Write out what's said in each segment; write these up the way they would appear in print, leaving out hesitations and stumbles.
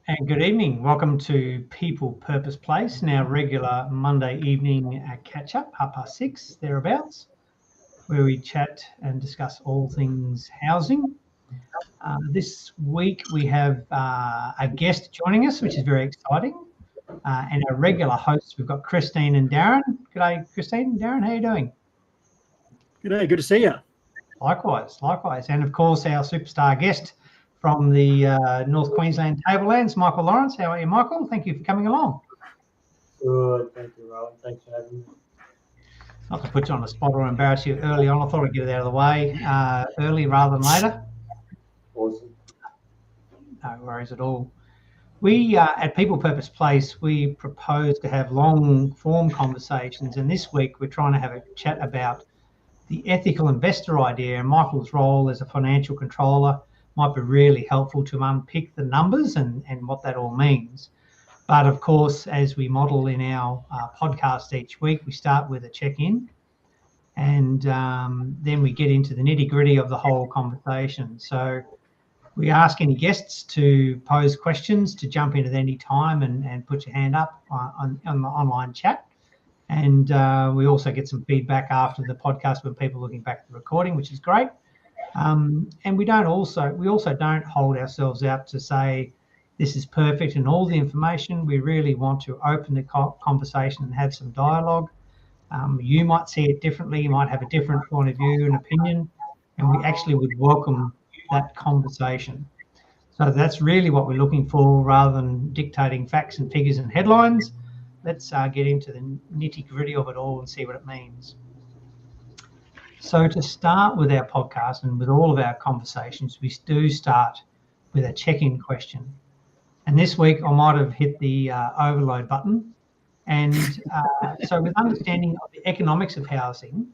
And good evening. Welcome to People Purpose Place, our regular Monday evening catch-up, 6:30, thereabouts, where we chat and discuss all things housing. This week we have a guest joining us, which is very exciting. And our regular hosts, we've got Christine and Darren. G'day, Christine and Darren. How are you doing? G'day, good to see you. Likewise. And, of course, our superstar guest from the North Queensland Tablelands, Michael Lawrence. How are you, Michael? Thank you for coming along. Good, thank you, Rowan. Thanks for having me. Not to put you on the spot or embarrass you early on, I thought I'd get it out of the way early rather than later. Awesome. No worries at all. We, at People Purpose Place, we propose to have long-form conversations, and this week we're trying to have a chat about the ethical investor idea, and Michael's role as a financial controller might be really helpful to unpick the numbers and what that all means. But of course, as we model in our podcast each week, we start with a check-in, and then we get into the nitty-gritty of the whole conversation. So we ask any guests to pose questions, to jump in at any time and put your hand up on the online chat. And we also get some feedback after the podcast when people are looking back at the recording, which is great. And we also don't hold ourselves out to say this is perfect and all the information. We really want to open the conversation and have some dialogue. You might see it differently. You might have a different point of view and opinion, and we actually would welcome that conversation. So that's really what we're looking for, rather than dictating facts and figures and headlines. Let's get into the nitty-gritty of it all and see what it means. So to start with our podcast and with all of our conversations, we do start with a check-in question. And this week I might have hit the overload button. And so with understanding of the economics of housing,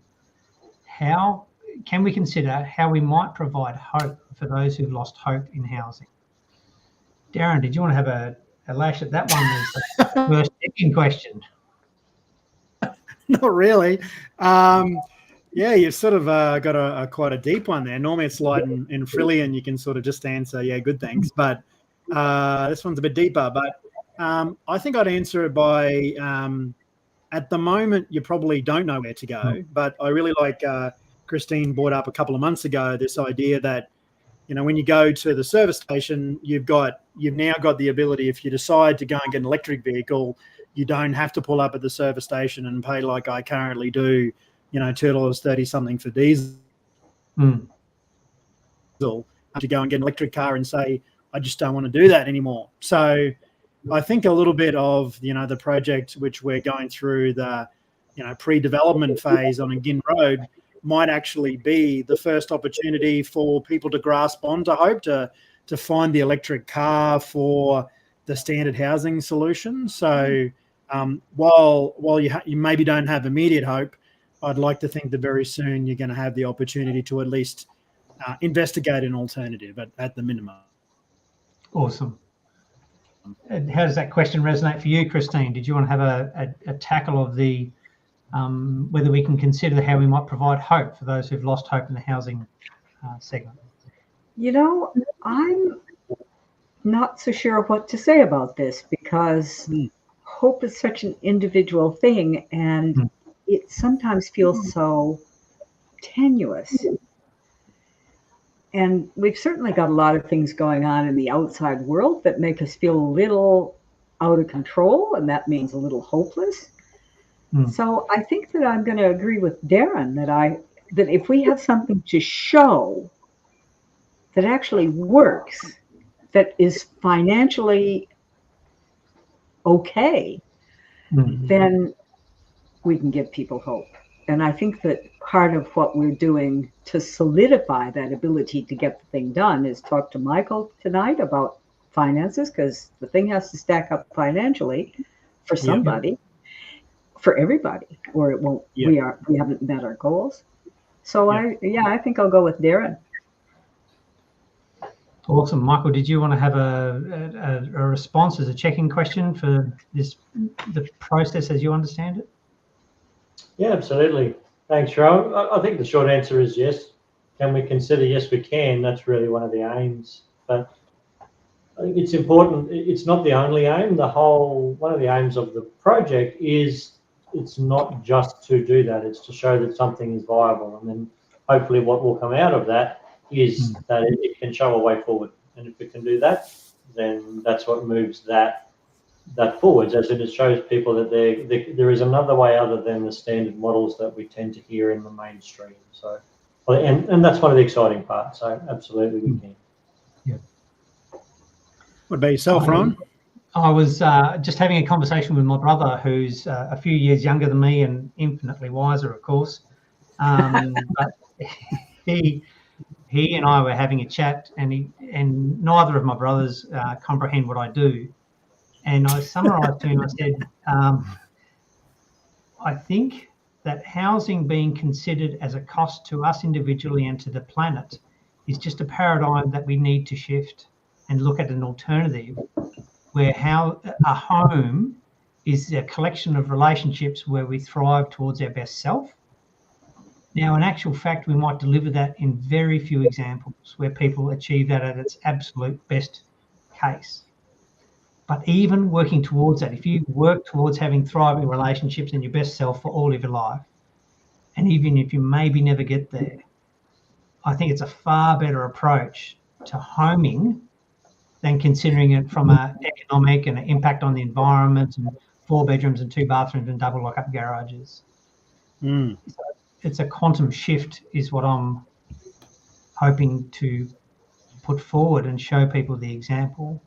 how can we consider how we might provide hope for those who've lost hope in housing? Darren, did you want to have a lash at that one as the first check-in question? Not really. Yeah, you've sort of got a quite a deep one there. Normally it's light and frilly and you can sort of just answer, yeah, good, thanks. But this one's a bit deeper. But I think I'd answer it by, at the moment, you probably don't know where to go. But I really like Christine brought up a couple of months ago, this idea that, you know, when you go to the service station, you've now got the ability, if you decide to go and get an electric vehicle, you don't have to pull up at the service station and pay like I currently do, you know, $2.30 something for diesel. To go and get an electric car and say, I just don't want to do that anymore. So I think a little bit of, you know, the project which we're going through, the, you know, pre-development phase on Agin Road might actually be the first opportunity for people to grasp onto hope, to find the electric car for the standard housing solution. So while you maybe don't have immediate hope, I'd like to think that very soon you're going to have the opportunity to at least investigate an alternative at the minimum. Awesome. And how does that question resonate for you, Christine? Did you want to have a tackle of the whether we can consider how we might provide hope for those who've lost hope in the housing segment? You know, I'm not so sure what to say about this, because hope is such an individual thing, and it sometimes feels so tenuous. And we've certainly got a lot of things going on in the outside world that make us feel a little out of control, and that means a little hopeless. So I think that I'm going to agree with Darren that if we have something to show that actually works, that is financially okay, then we can give people hope. And I think that part of what we're doing to solidify that ability to get the thing done is talk to Michael tonight about finances, because the thing has to stack up financially for somebody. For everybody, or it won't. We haven't met our goals. So I think I'll go with Darren. Awesome, Michael. Did you want to have a response as a check-in question for the process as you understand it? Yeah, absolutely. Thanks, Rowan. I think the short answer is yes. Can we consider? Yes, we can. That's really one of the aims. But I think it's important. It's not the only aim. One of the aims of the project is it's not just to do that. It's to show that something is viable, and then hopefully what will come out of that is that it can show a way forward. And if it can do that, then that's what moves that forwards, as it shows people that there is another way other than the standard models that we tend to hear in the mainstream. So, and that's one of the exciting parts. So absolutely we can. What about yourself, Ron? I was just having a conversation with my brother, who's a few years younger than me and infinitely wiser, of course. But he and I were having a chat, and neither of my brothers comprehend what I do. And I summarised to him. I said, I think that housing being considered as a cost to us individually and to the planet is just a paradigm that we need to shift and look at an alternative where a home is a collection of relationships where we thrive towards our best self. Now, in actual fact, we might deliver that in very few examples where people achieve that at its absolute best case. But even working towards that, if you work towards having thriving relationships and your best self for all of your life, and even if you maybe never get there, I think it's a far better approach to homing than considering it from an economic and an impact on the environment and 4 bedrooms and 2 bathrooms and double lock-up garages. So it's a quantum shift is what I'm hoping to put forward and show people the example.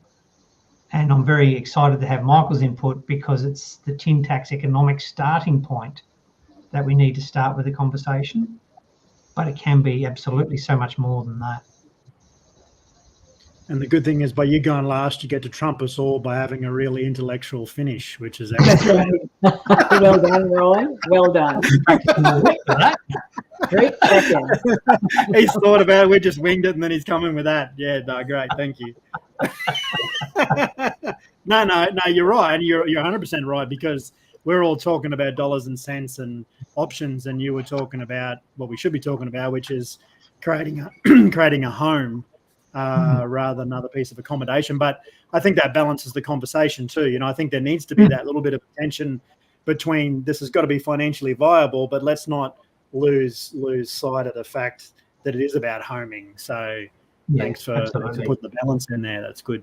And I'm very excited to have Michael's input because it's the tin tax economic starting point that we need to start with the conversation. But it can be absolutely so much more than that. And the good thing is, by you going last, you get to trump us all by having a really intellectual finish, which is That's excellent. right. Well done, Rowan. Well done. Great second. He's thought about it. We just winged it, and then he's coming with that. Yeah, no, great. Thank you. No, you're right. You're 100% right, because we're all talking about dollars and cents and options, and you were talking about what we should be talking about, which is creating a home rather than another piece of accommodation. But I think that balances the conversation too. You know, I think there needs to be that little bit of tension between this has got to be financially viable, but let's not lose sight of the fact that it is about homing. So thanks for putting the balance in there. That's good.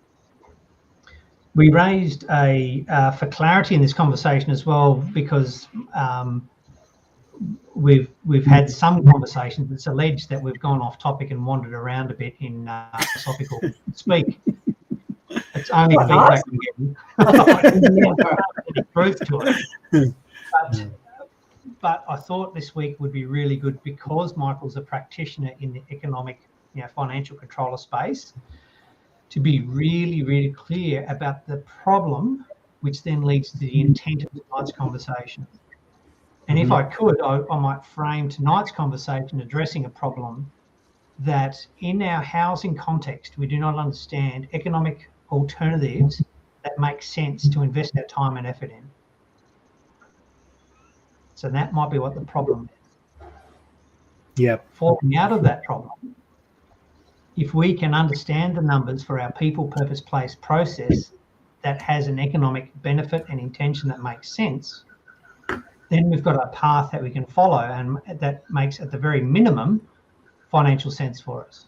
We raised for clarity in this conversation as well, because we've had some conversations that's alleged that we've gone off topic and wandered around a bit in philosophical speak. It's only feedback we're getting. Any truth to it. But I thought this week would be really good because Michael's a practitioner in the economic, financial controller space, to be really, really clear about the problem, which then leads to the intent of tonight's conversation. And if I could, I might frame tonight's conversation addressing a problem that in our housing context, we do not understand economic alternatives that make sense to invest our time and effort in. So that might be what the problem is. Yep. Falling out of that problem, if we can understand the numbers for our people, purpose, place process that has an economic benefit and intention that makes sense, then we've got a path that we can follow and that makes, at the very minimum, financial sense for us.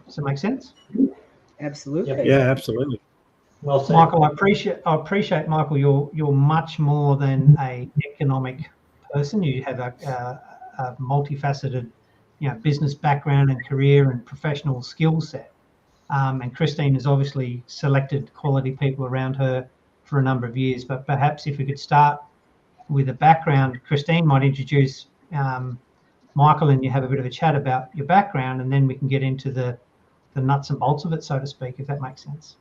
Does that make sense? Absolutely. Yeah, absolutely. Well said. Michael, I appreciate, Michael, you're much more than an economic person. You have a multifaceted, business background and career and professional skill set. And Christine has obviously selected quality people around her for a number of years. But perhaps if we could start with a background, Christine might introduce Michael, and you have a bit of a chat about your background, and then we can get into the nuts and bolts of it, so to speak, if that makes sense.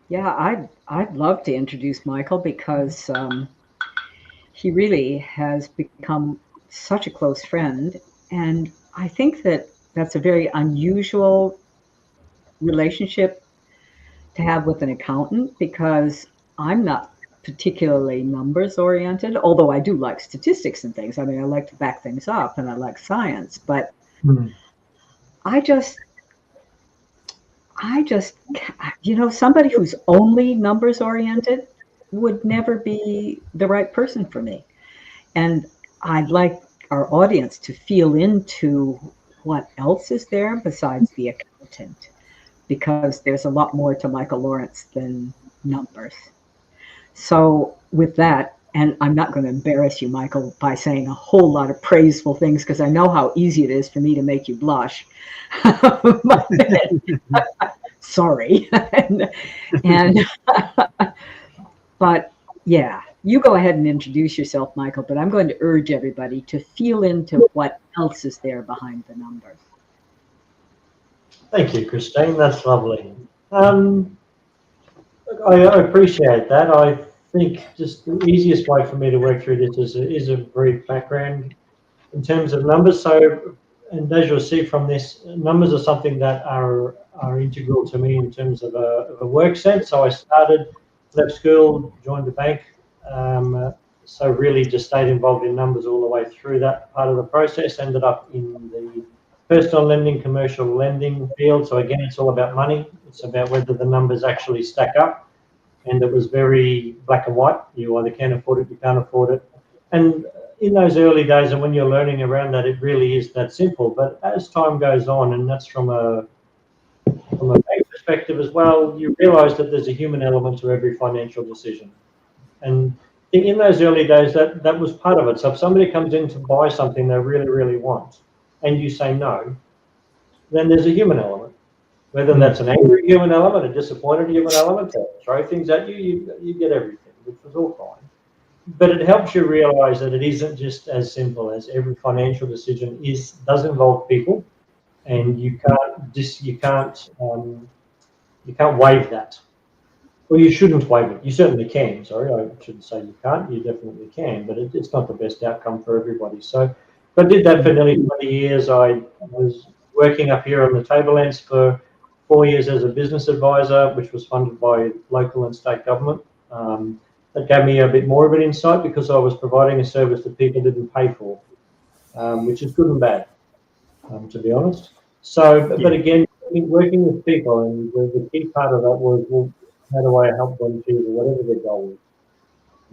Yeah, I'd love to introduce Michael because he really has become such a close friend. And I think that that's a very unusual relationship to have with an accountant, because I'm not particularly numbers oriented, although I do like statistics and things. I mean, I like to back things up and I like science, but I just, somebody who's only numbers oriented would never be the right person for me. And I'd like our audience to feel into what else is there besides the accountant, because there's a lot more to Michael Lawrence than numbers. So with that, and I'm not going to embarrass you, Michael, by saying a whole lot of praiseful things, because I know how easy it is for me to make you blush. Sorry. and but yeah, you go ahead and introduce yourself, Michael, but I'm going to urge everybody to feel into what else is there behind the numbers. Thank you, Christine. That's lovely. I appreciate that. I think just the easiest way for me to work through this is a brief background in terms of numbers. So, and as you'll see from this, numbers are something that are integral to me in terms of a work sense. So I left school, joined the bank. So really just stayed involved in numbers all the way through that part of the process, ended up in the personal lending, commercial lending field. So again, it's all about money. It's about whether the numbers actually stack up. And it was very black and white. You either can afford it, you can't afford it. And in those early days, and when you're learning around that, it really is that simple. But as time goes on, and that's from a bank perspective as well, you realise that there's a human element to every financial decision. And in those early days, that was part of it. So if somebody comes in to buy something they really, really want, and you say no, then there's a human element. Whether that's an angry human element, a disappointed human element, or throw things at you, you get everything, which was all fine. But it helps you realise that it isn't just as simple as every financial decision does involve people, and you can't waive that. Well, you shouldn't waive it. You certainly can. Sorry, I shouldn't say you can't. You definitely can, but it's not the best outcome for everybody. So I did that for nearly 20 years. I was working up here on the Tablelands for 4 years as a business advisor, which was funded by local and state government. That gave me a bit more of an insight because I was providing a service that people didn't pay for, which is good and bad, to be honest. So, but again, working with people, and the key part of that was, well, how do I help them achieve whatever their goal is?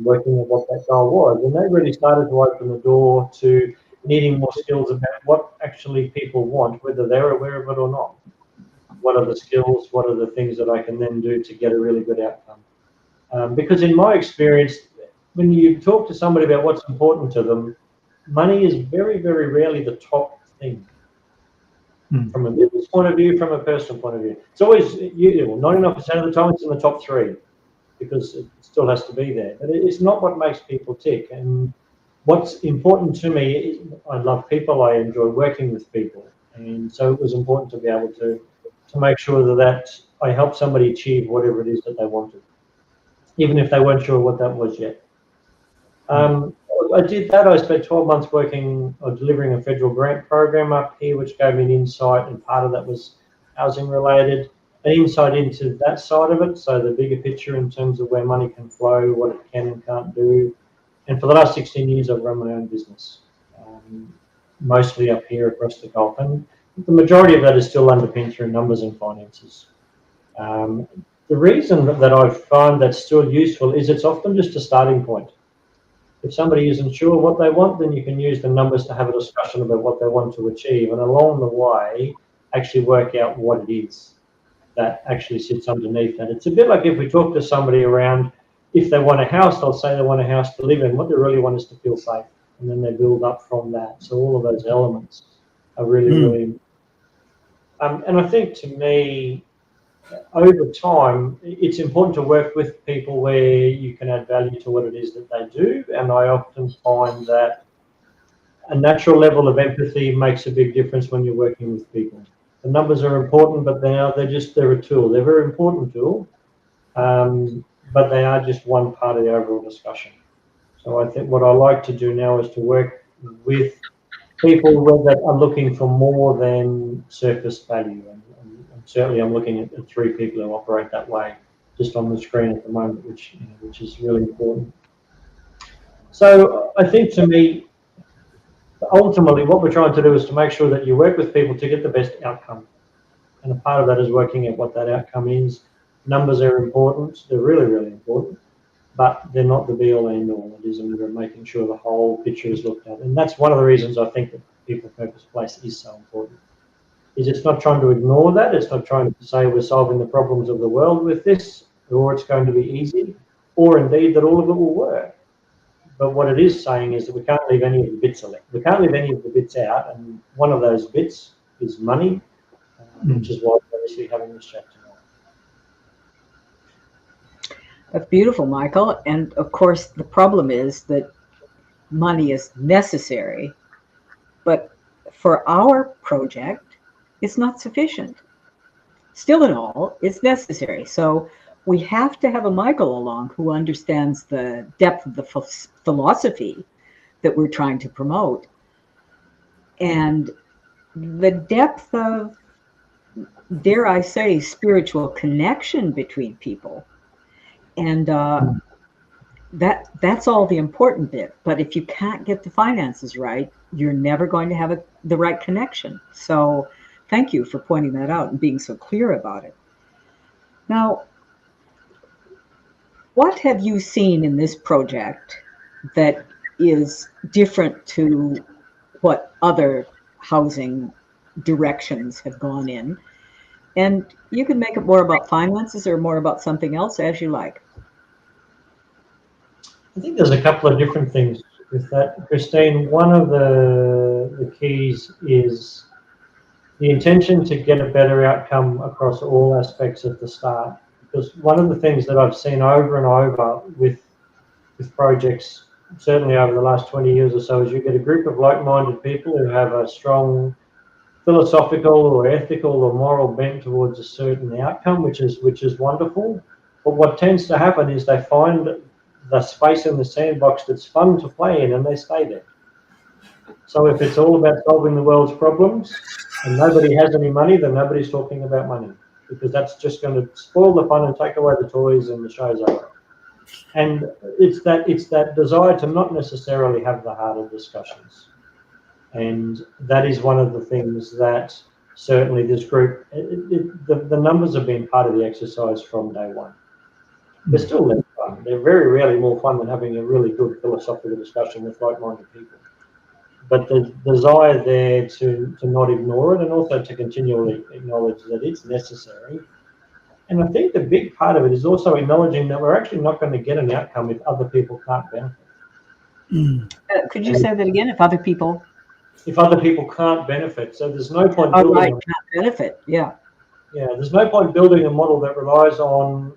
Working at what that goal was. And they really started to open the door to needing more skills about what actually people want, whether they're aware of it or not. What are the skills? What are the things that I can then do to get a really good outcome? Because in my experience, when you talk to somebody about what's important to them, money is very, very rarely the top thing. From a business point of view, from a personal point of view. It's always, 99% of the time it's in the top three because it still has to be there. But it's not what makes people tick. And what's important to me is I love people. I enjoy working with people. And so it was important to be able to make sure that I help somebody achieve whatever it is that they wanted, even if they weren't sure what that was yet. I did that. I spent 12 months working or delivering a federal grant program up here, which gave me an insight, and part of that was housing related, an insight into that side of it. So the bigger picture in terms of where money can flow, what it can and can't do. And for the last 16 years, I've run my own business, mostly up here across the Gulf. And the majority of that is still underpinned through numbers and finances. The reason that I find that's still useful is it's often just a starting point. If somebody isn't sure what they want, then you can use the numbers to have a discussion about what they want to achieve, and along the way, actually work out what it is that actually sits underneath that. It's a bit like if we talk to somebody around, if they want a house, they'll say they want a house to live in. What they really want is to feel safe, and then they build up from that. So all of those elements are really, really and I think to me, over time, it's important to work with people where you can add value to what it is that they do. And I often find that a natural level of empathy makes a big difference when you're working with people. The numbers are important, but they're a tool. They're a very important tool, but they are just one part of the overall discussion. So I think what I like to do now is to work with people that are looking for more than surface value. And certainly I'm looking at 3 people who operate that way just on the screen at the moment, which is really important. So I think to me, ultimately what we're trying to do is to make sure that you work with people to get the best outcome. And a part of that is working out what that outcome is. Numbers are important. They're really, really important. But they're not the be-all, end-all. It is a matter of making sure the whole picture is looked at. And that's one of the reasons I think that People Purpose Place is so important. Is it's not trying to ignore that. It's not trying to say we're solving the problems of the world with this, or it's going to be easy, or indeed that all of it will work. But what it is saying is that we can't leave any of the bits we can't leave any of the bits out, and one of those bits is money, which is why we're obviously having this chat tonight. That's beautiful, Michael. And of course, the problem is that money is necessary, but for our project, it's not sufficient. Still in all, it's necessary. So we have to have a Michael along who understands the depth of the philosophy that we're trying to promote and the depth of, dare I say, spiritual connection between people. And that's all the important bit. But if you can't get the finances right, you're never going to have the right connection. So thank you for pointing that out and being so clear about it. Now, what have you seen in this project that is different to what other housing directions have gone in? And you can make it more about finances or more about something else as you like. I think there's a couple of different things with that, Christine. One of the keys is the intention to get a better outcome across all aspects at the start. Because one of the things that I've seen over and over with projects, certainly over the last 20 years or so, is you get a group of like-minded people who have a strong philosophical or ethical or moral bent towards a certain outcome, which is wonderful. But what tends to happen is they find the space in the sandbox that's fun to play in and they stay there. So if it's all about solving the world's problems and nobody has any money, then nobody's talking about money, because that's just going to spoil the fun and take away the toys and the show's over. And it's that desire to not necessarily have the harder discussions. And that is one of the things that certainly this group, the numbers have been part of the exercise from day one. They're still less fun. They're very rarely more fun than having a really good philosophical discussion with like-minded people. But the desire there to not ignore it and also to continually acknowledge that it's necessary. And I think the big part of it is also acknowledging that we're actually not going to get an outcome if other people can't benefit. Could you say that again? If other people can't benefit. So there's no point can't benefit. Yeah. Yeah, there's no point building a model that relies on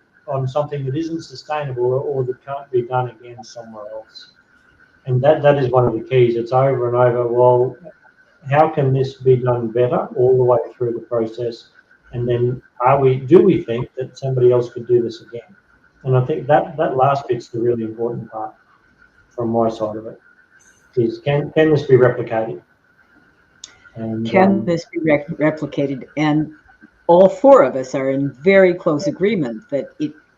something that isn't sustainable or that can't be done again somewhere else. And that is one of the keys. It's over and over. Well, how can this be done better all the way through the process? And then do we think that somebody else could do this again? And I think that last bit's the really important part from my side of it. Is can this be replicated? And, can this be replicated? And all four of us are in very close agreement that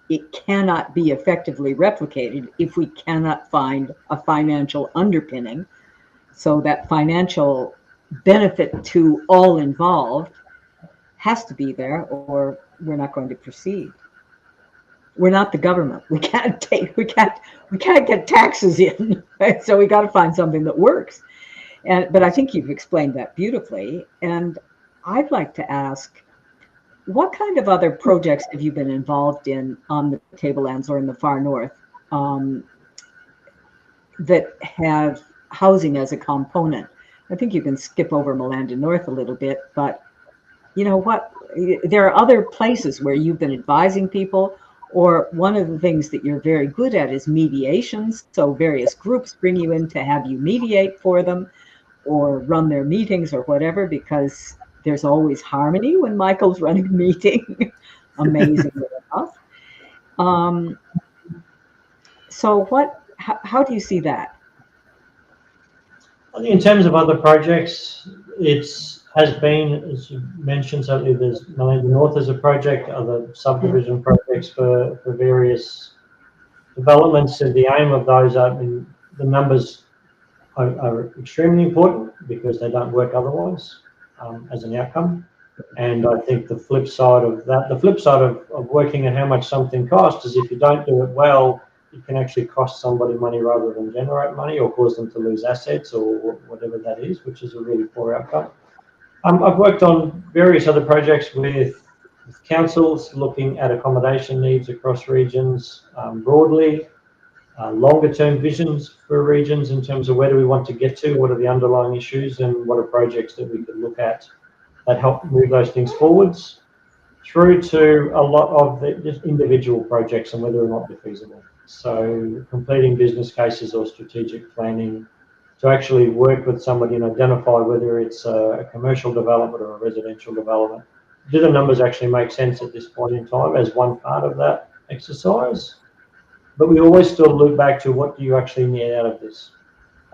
it cannot be effectively replicated if we cannot find a financial underpinning. So that financial benefit to all involved has to be there, or we're not going to proceed. We're not the government. We can't get taxes in, right? So we got to find something that works. But I think you've explained that beautifully. And I'd like to ask, what kind of other projects have you been involved in on the Tablelands or in the far north that have housing as a component? I think you can skip over Malanda North a little bit, but you know what? There are other places where you've been advising people, or one of the things that you're very good at is mediations. So various groups bring you in to have you mediate for them or run their meetings or whatever, because there's always harmony when Michael's running a meeting, amazingly enough. So how do you see that? I think in terms of other projects, has been, as you mentioned, certainly there's Malanda North as a project, other subdivision projects for various developments, and the aim of those are, the numbers are extremely important because they don't work otherwise as an outcome. And I think the flip side of that, the flip side of working at how much something costs is if you don't do it well, it can actually cost somebody money rather than generate money or cause them to lose assets or whatever that is, which is a really poor outcome. I've worked on various other projects with councils looking at accommodation needs across regions broadly, longer term visions for regions in terms of where do we want to get to, what are the underlying issues, and what are projects that we could look at that help move those things forwards, through to a lot of the just individual projects and whether or not they're feasible. So completing business cases or strategic planning to actually work with somebody and identify whether it's a commercial development or a residential development. Do the numbers actually make sense at this point in time as one part of that exercise? But we always still look back to what do you actually need out of this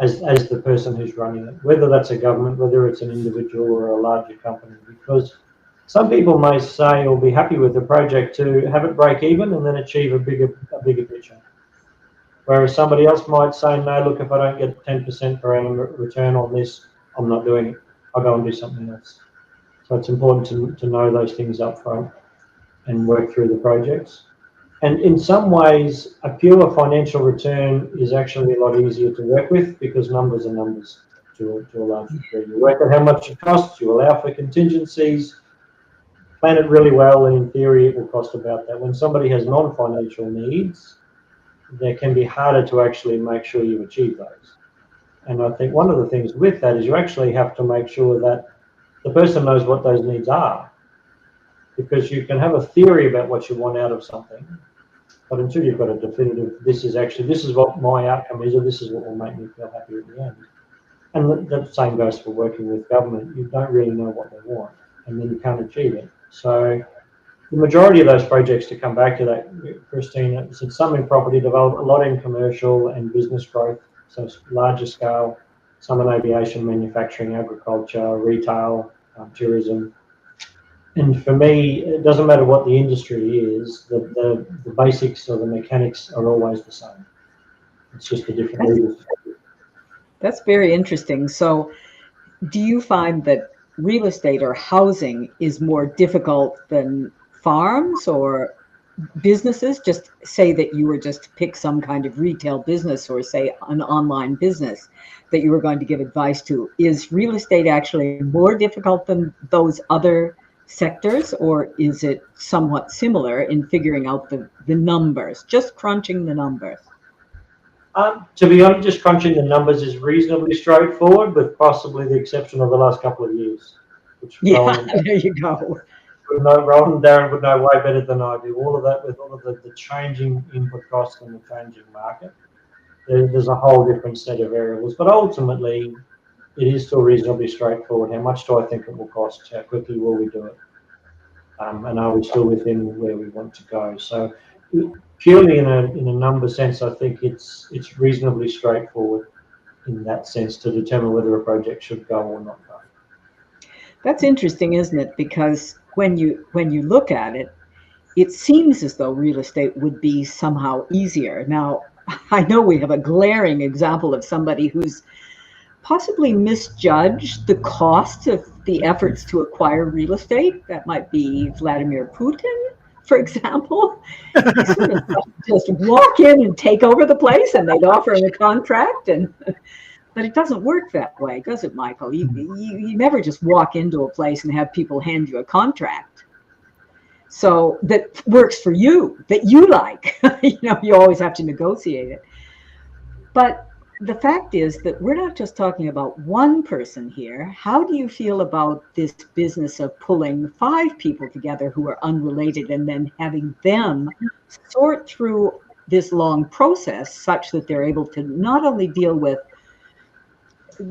as the person who's running it, whether that's a government, whether it's an individual or a larger company, because some people may say or be happy with the project to have it break even and then achieve a bigger picture. Whereas somebody else might say, no, look, if I don't get 10% per annum return on this, I'm not doing it. I'll go and do something else. So it's important to know those things up front and work through the projects. And in some ways, a pure financial return is actually a lot easier to work with because numbers are numbers to a large degree. You work out how much it costs, you allow for contingencies, plan it really well, and in theory, it will cost about that. When somebody has non-financial needs, they can be harder to actually make sure you achieve those. And I think one of the things with that is you actually have to make sure that the person knows what those needs are, because you can have a theory about what you want out of something, but until you've got a definitive, this is what my outcome is, or this is what will make me feel happy at the end. And the same goes for working with government. You don't really know what they want, and then you can't achieve it. So the majority of those projects, to come back to that, Christine, said some in property development, a lot in commercial and business growth, so larger scale, some in aviation, manufacturing, agriculture, retail, tourism. And for me, it doesn't matter what the industry is, the basics or the mechanics are always the same. It's just a different levers. That's very interesting. So do you find that real estate or housing is more difficult than farms or businesses? Just say that you were just to pick some kind of retail business or say an online business that you were going to give advice to. Is real estate actually more difficult than those other sectors, or is it somewhat similar in figuring out the numbers, just crunching the numbers? To be honest, just crunching the numbers is reasonably straightforward, with possibly the exception of the last couple of years. Which there you go. Roland and Darren would know way better than I do. All of that, with all of the changing input costs and the changing market, there's a whole different set of variables. But ultimately, it is still reasonably straightforward. How much do I think it will cost? How quickly will we do it? And are we still within where we want to go? So purely in a number sense, I think it's reasonably straightforward in that sense to determine whether a project should go or not go. That's interesting, isn't it? Because when you look at it, it seems as though real estate would be somehow easier. Now, I know we have a glaring example of somebody who's possibly misjudged the cost of the efforts to acquire real estate. That might be Vladimir Putin, for example. He sort of just walk in and take over the place, and they'd offer him a contract. But it doesn't work that way, does it, Michael? You never just walk into a place and have people hand you a contract. So that works for you, that you like. You always have to negotiate it. But the fact is that we're not just talking about one person here. How do you feel about this business of pulling 5 people together who are unrelated and then having them sort through this long process such that they're able to not only deal with,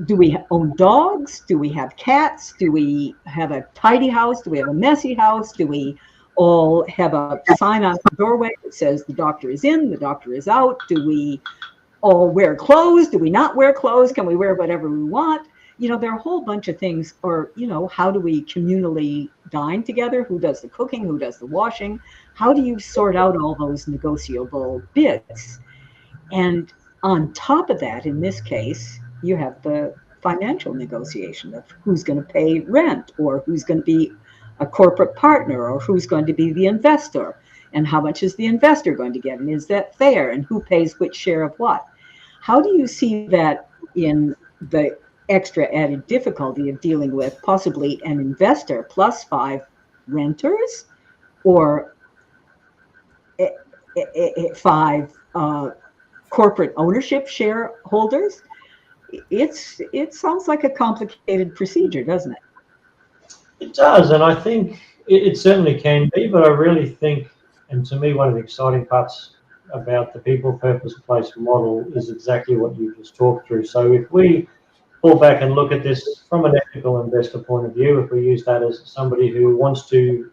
do we own dogs? Do we have cats? Do we have a tidy house? Do we have a messy house? Do we all have a sign on the doorway that says the doctor is in, the doctor is out? Do we all wear clothes? Do we not wear clothes? Can we wear whatever we want? There are a whole bunch of things. Or, how do we communally dine together? Who does the cooking? Who does the washing? How do you sort out all those negotiable bits? And on top of that, in this case, you have the financial negotiation of who's going to pay rent, or who's going to be a corporate partner, or who's going to be the investor, and how much is the investor going to get, and is that fair, and who pays which share of what. How do you see that in the extra added difficulty of dealing with possibly an investor plus 5 renters, or 5 corporate ownership shareholders? It sounds like a complicated procedure, doesn't it? It does, and I think it certainly can be, but I really think, and to me, one of the exciting parts about the people purpose place model is exactly what you just talked through. So if we pull back and look at this from an ethical investor point of view, if we use that as somebody who wants to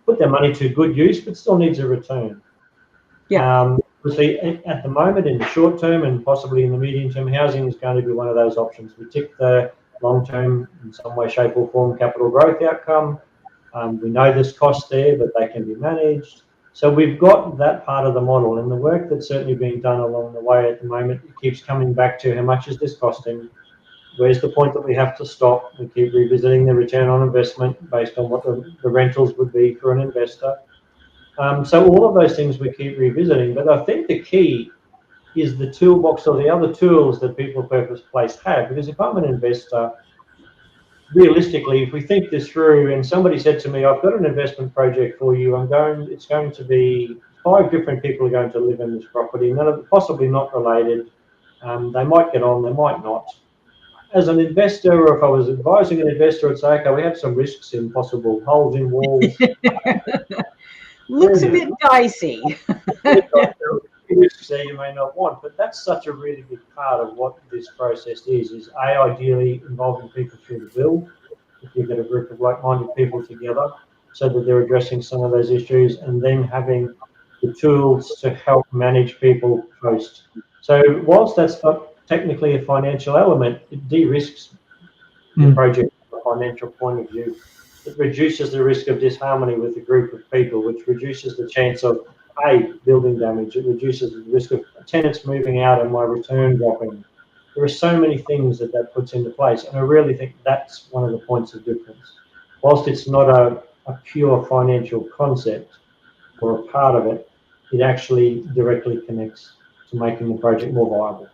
put their money to good use but still needs a return. Yeah. Obviously, at the moment, in the short term and possibly in the medium term, housing is going to be one of those options. We tick the long term, in some way, shape, or form, capital growth outcome. We know there's costs there, but they can be managed. So we've got that part of the model, and the work that's certainly being done along the way at the moment, it keeps coming back to how much is this costing? Where's the point that we have to stop? We keep revisiting the return on investment based on what the rentals would be for an investor. So all of those things we keep revisiting, but I think the key is the toolbox or the other tools that People Purpose Place have. Because if I'm an investor, realistically, if we think this through, and somebody said to me, I've got an investment project for you, it's going to be 5 different people are going to live in this property, none of them possibly not related. They might get on, they might not. As an investor, or if I was advising an investor, I'd say, okay, we have some risks in possible holes in walls. Looks a bit dicey. Risks there you may not want, but that's such a really big part of what this process is ideally involving people through the build. If you get a group of like-minded people together so that they're addressing some of those issues, and then having the tools to help manage people post. So whilst that's not technically a financial element, it de-risks the project from a financial point of view. It reduces the risk of disharmony with a group of people, which reduces the chance of building damage. It reduces the risk of tenants moving out and my return dropping. There are so many things that puts into place, and I really think that's one of the points of difference. Whilst it's not a pure financial concept or a part of it, it actually directly connects to making the project more viable.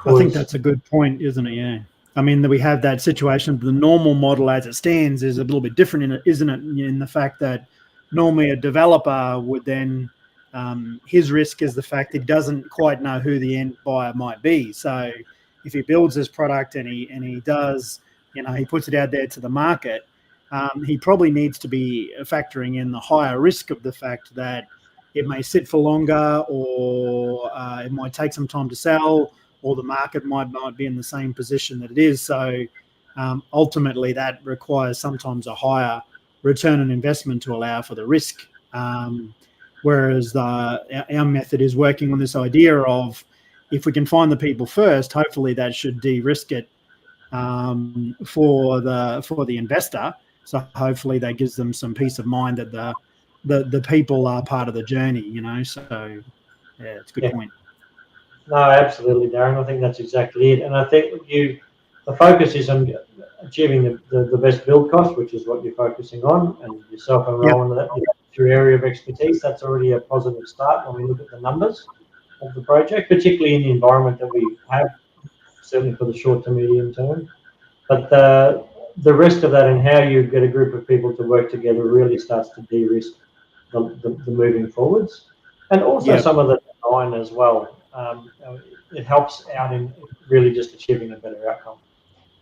I think that's a good point, isn't it? Yeah. I mean, we have that situation. The normal model as it stands is a little bit different, in it, isn't it? In the fact that normally a developer would then, his risk is the fact that he doesn't quite know who the end buyer might be. So if he builds this product and he does, he puts it out there to the market, he probably needs to be factoring in the higher risk of the fact that it may sit for longer, or it might take some time to sell, or the market might be in the same position that it is. So ultimately that requires sometimes a higher return on investment to allow for the risk. Whereas our method is working on this idea of, if we can find the people first, hopefully that should de-risk it for the investor. So hopefully that gives them some peace of mind that the people are part of the journey, So yeah, it's a good point. No, absolutely, Darren. I think that's exactly it. And I think the focus is on achieving the best build cost, which is what you're focusing on, and yourself and Rowan, that your area of expertise. That's already a positive start when we look at the numbers of the project, particularly in the environment that we have, certainly for the short to medium term. But the rest of that, and how you get a group of people to work together, really starts to de-risk the moving forwards, and also some of the design as well. It helps out in really just achieving a better outcome.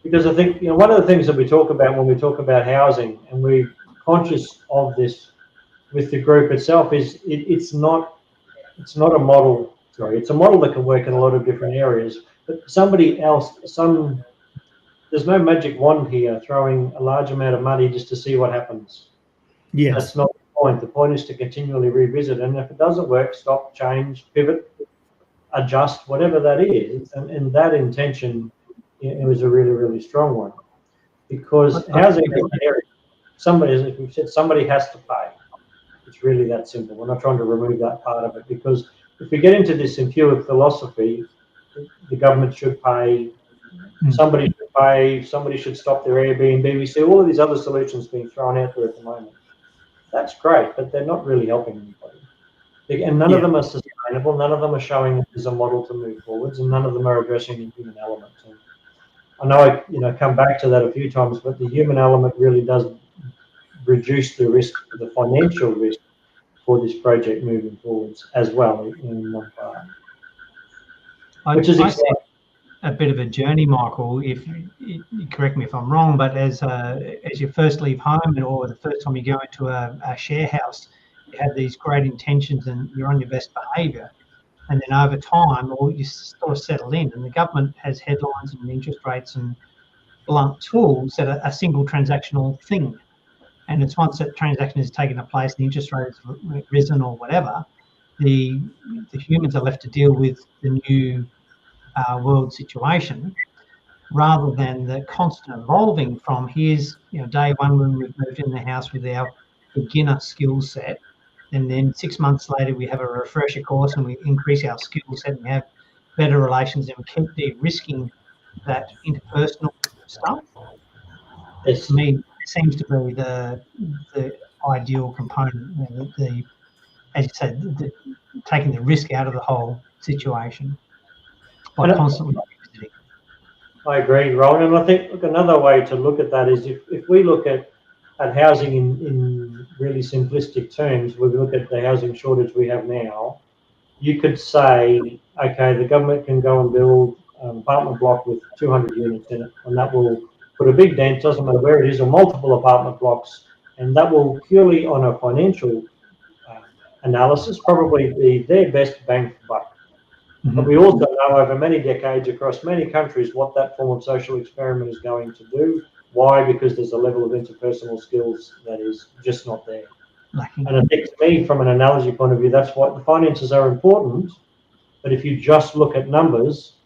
Because I think one of the things that we talk about when we talk about housing, and we're conscious of this with the group itself, is it's not a model. Sorry, it's a model that can work in a lot of different areas. But somebody else, there's no magic wand here throwing a large amount of money just to see what happens. Yes. That's not the point. The point is to continually revisit, and if it doesn't work, stop, change, pivot, adjust, whatever that is. And that intention, it was a really, really strong one, because housing is an area. As we've said, somebody has to pay. It's really that simple. We're not trying to remove that part of it, because if we get into this impure philosophy, the government should pay, Somebody should pay, somebody should stop their Airbnb. We see all of these other solutions being thrown out there at the moment. That's great, but they're not really helping anybody. And none of them are sustainable. None of them are showing there's a model to move forwards, and none of them are addressing the human element. And I know I come back to that a few times, but the human element really does reduce the risk, the financial risk for this project moving forwards as well in one part. Which is exciting. A bit of a journey, Michael. If you correct me if I'm wrong, but as you first leave home or the first time you go into a share house, you have these great intentions and you're on your best behaviour, and then over time, or you sort of settle in, and the government has headlines and interest rates and blunt tools that are a single transactional thing, and it's once that transaction has taken place, the interest rate has risen or whatever, the humans are left to deal with the new world situation, rather than the constant evolving from here's day one when we've moved in the house with our beginner skill set, and then 6 months later we have a refresher course and we increase our skill set and we have better relations and we keep de-risking that interpersonal stuff. To me, it seems to be the ideal component, as you said, taking the risk out of the whole situation by constantly visiting. I agree, Rowan, and I think another way to look at that is if we look at housing in really simplistic terms, we look at the housing shortage we have now, you could say, okay, the government can go and build an apartment block with 200 units in it, and that will put a big dent, doesn't matter where it is, or multiple apartment blocks, and that will purely on a financial analysis probably be their best bang for buck. But we also know over many decades across many countries what that form of social experiment is going to do. Why? Because there's a level of interpersonal skills that is just not there. And I think to me, from an analogy point of view, that's why the finances are important. But if you just look at numbers,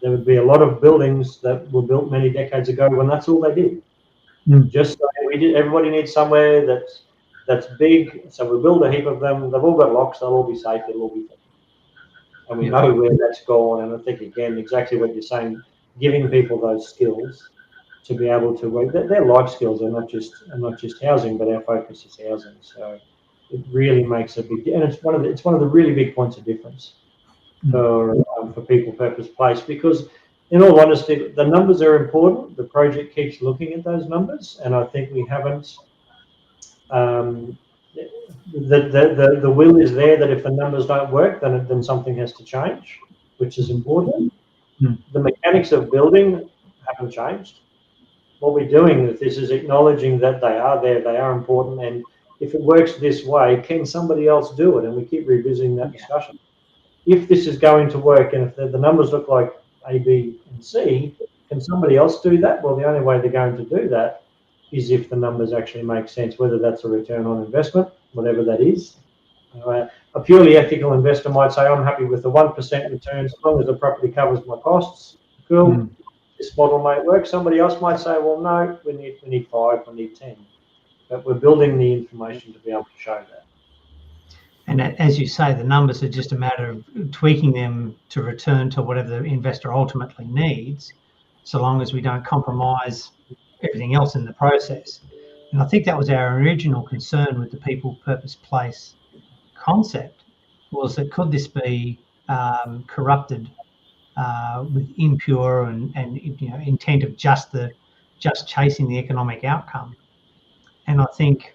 there would be a lot of buildings that were built many decades ago when that's all they did. Just like everybody needs somewhere that's big, so we build a heap of them. They've all got locks. They'll all be safe. It'll all be fine. And we know where that's gone. And I think, again, exactly what you're saying, giving people those skills to be able to work. They're life skills. They're not just housing, but our focus is housing. So it really makes a big, and it's one of the really big points of difference for People Purpose Place, because in all honesty, the numbers are important. The project keeps looking at those numbers, and I think we haven't. The will is there that if the numbers don't work, then something has to change, which is important. The mechanics of building haven't changed. What we're doing with this is acknowledging that they are there, they are important, and if it works this way, can somebody else do it? And we keep revisiting that discussion. If this is going to work, and if the numbers look like A, B, and C, can somebody else do that? Well, the only way they're going to do that is if the numbers actually make sense, whether that's a return on investment, whatever that is. A purely ethical investor might say, I'm happy with the 1% return as long as the property covers my costs. Cool. This model might work. Somebody else might say, well, no, we need 5, we need 10. But we're building the information to be able to show that. And as you say, the numbers are just a matter of tweaking them to return to whatever the investor ultimately needs, so long as we don't compromise everything else in the process. And I think that was our original concern with the People Purpose Place concept, was that could this be corrupted with impure and intent of just chasing the economic outcome. And I think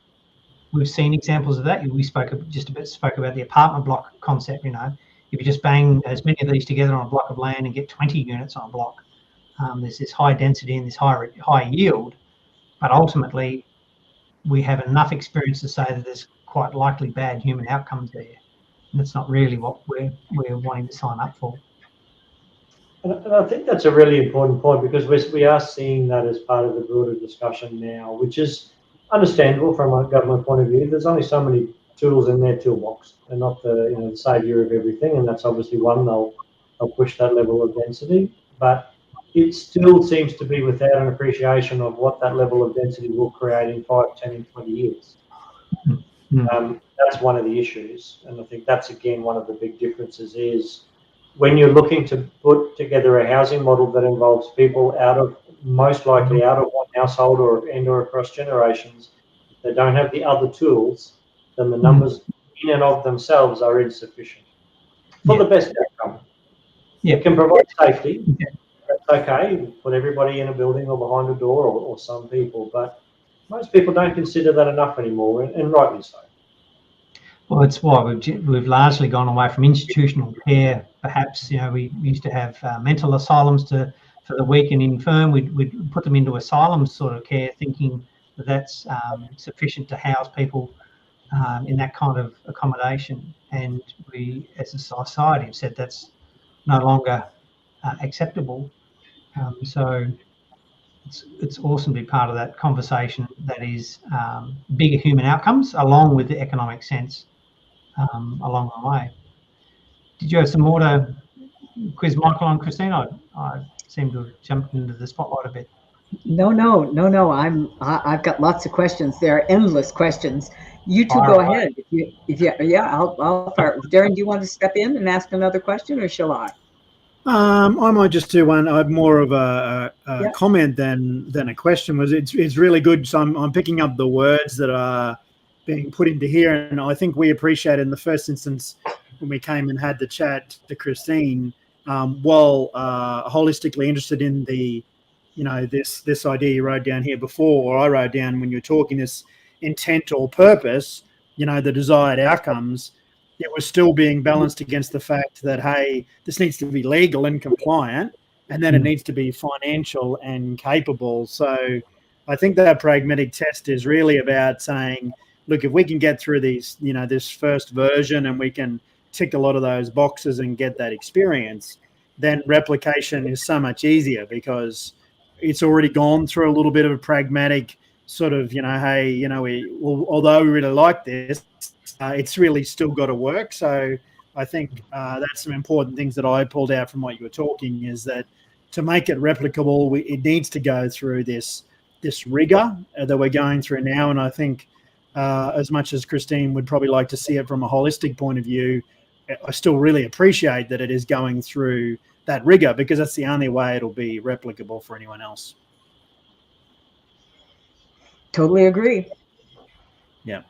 we've seen examples of that. We spoke about the apartment block concept. If you just bang as many of these together on a block of land and get 20 units on a block, there's this high density and this high yield, but ultimately we have enough experience to say that there's quite likely bad human outcomes there, and that's not really what we're wanting to sign up for. And I think that's a really important point, because we are seeing that as part of the broader discussion now, which is understandable from a government point of view. There's only so many tools in their toolbox. They're not the saviour of everything, and that's obviously one. They'll push that level of density, but it still seems to be without an appreciation of what that level of density will create in 5, 10, and 20 years. That's one of the issues, and I think that's again one of the big differences is when you're looking to put together a housing model that involves people most likely out of one household or across generations, if they don't have the other tools, then the numbers in and of themselves are insufficient for the best outcome. Yeah. It can provide safety. That's okay. Put everybody in a building or behind a door, or some people, but most people don't consider that enough anymore, and rightly so. Well, it's why we've largely gone away from institutional care. Perhaps, we used to have mental asylums for the weak and infirm. We'd put them into asylum sort of care, thinking that that's sufficient to house people in that kind of accommodation. And we, as a society, have said that's no longer acceptable. So it's awesome to be part of that conversation that is bigger human outcomes along with the economic sense along the way. Did you have some more to quiz Michael and Christine? I seem to have jumped into the spotlight a bit. No. I've got lots of questions. There are endless questions. You two Fire go away. ahead. I'll start. Darren, do you want to step in and ask another question, or shall I? I might just do one. I have more of a Yeah. comment than a question. It's really good. So I'm picking up the words that are being put into here, and I think we appreciate in the first instance when we came and had the chat to Christine, while holistically interested in the, this idea you wrote down here before, or I wrote down when you were talking, this intent or purpose, the desired outcomes. It was still being balanced against the fact that, hey, this needs to be legal and compliant, and then it needs to be financial and capable. So I think that pragmatic test is really about saying, look, if we can get through these, this first version, and we can tick a lot of those boxes and get that experience, then replication is so much easier because it's already gone through a little bit of a pragmatic sort of, hey, although we really like this, it's really still got to work. So I think that's some important things that I pulled out from what you were talking, is that to make it replicable, it needs to go through this rigor that we're going through now. And I think as much as Christine would probably like to see it from a holistic point of view, I still really appreciate that it is going through that rigor, because that's the only way it'll be replicable for anyone else. Totally agree. Yeah.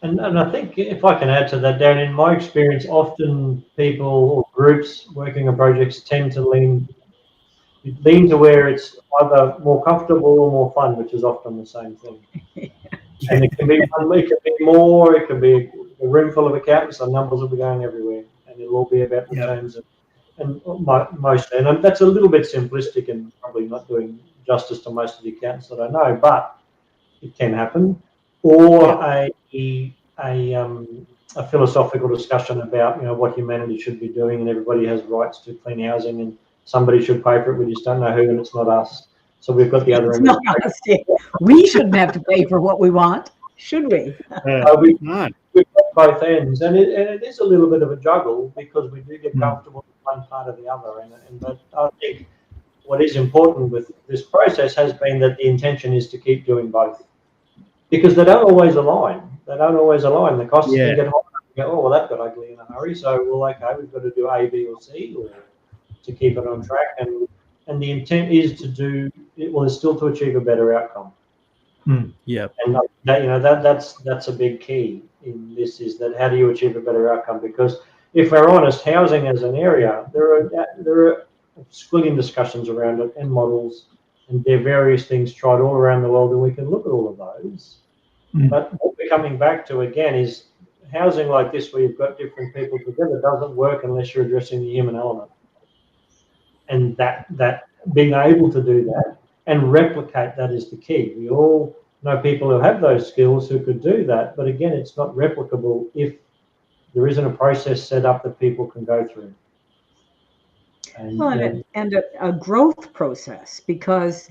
And I think if I can add to that, Darren, in my experience, often people or groups working on projects tend to lean to where it's either more comfortable or more fun, which is often the same thing. And it can be more, it can be a room full of accountants, and numbers will be going everywhere, and it'll all be about the terms and mostly. And that's a little bit simplistic and probably not doing justice to most of the accountants that I know, but it can happen. Or a philosophical discussion about what humanity should be doing, and everybody has rights to clean housing, and somebody should pay for it. We just don't know who, and it's not us. So we've got the other end. Not us. We shouldn't have to pay for what we want, should we? We've got both ends, and it is a little bit of a juggle, because we do get comfortable with one part or the other. But I think what is important with this process has been that the intention is to keep doing both, because they don't always align. The costs can get higher. You go, oh, well, that got ugly in a hurry. So, okay, we've got to do A, B, or C to keep it on track. And the intent is is still to achieve a better outcome. Yeah. And that's a big key in this, is that how do you achieve a better outcome? Because if we're honest, housing as an area, there are squillion discussions around it and models, and there are various things tried all around the world, and we can look at all of those. But what we're coming back to again is housing like this, where you've got different people together, doesn't work unless you're addressing the human element. And that being able to do that and replicate that is the key. We all know people who have those skills who could do that, but again, it's not replicable if there isn't a process set up that people can go through. And a growth process, because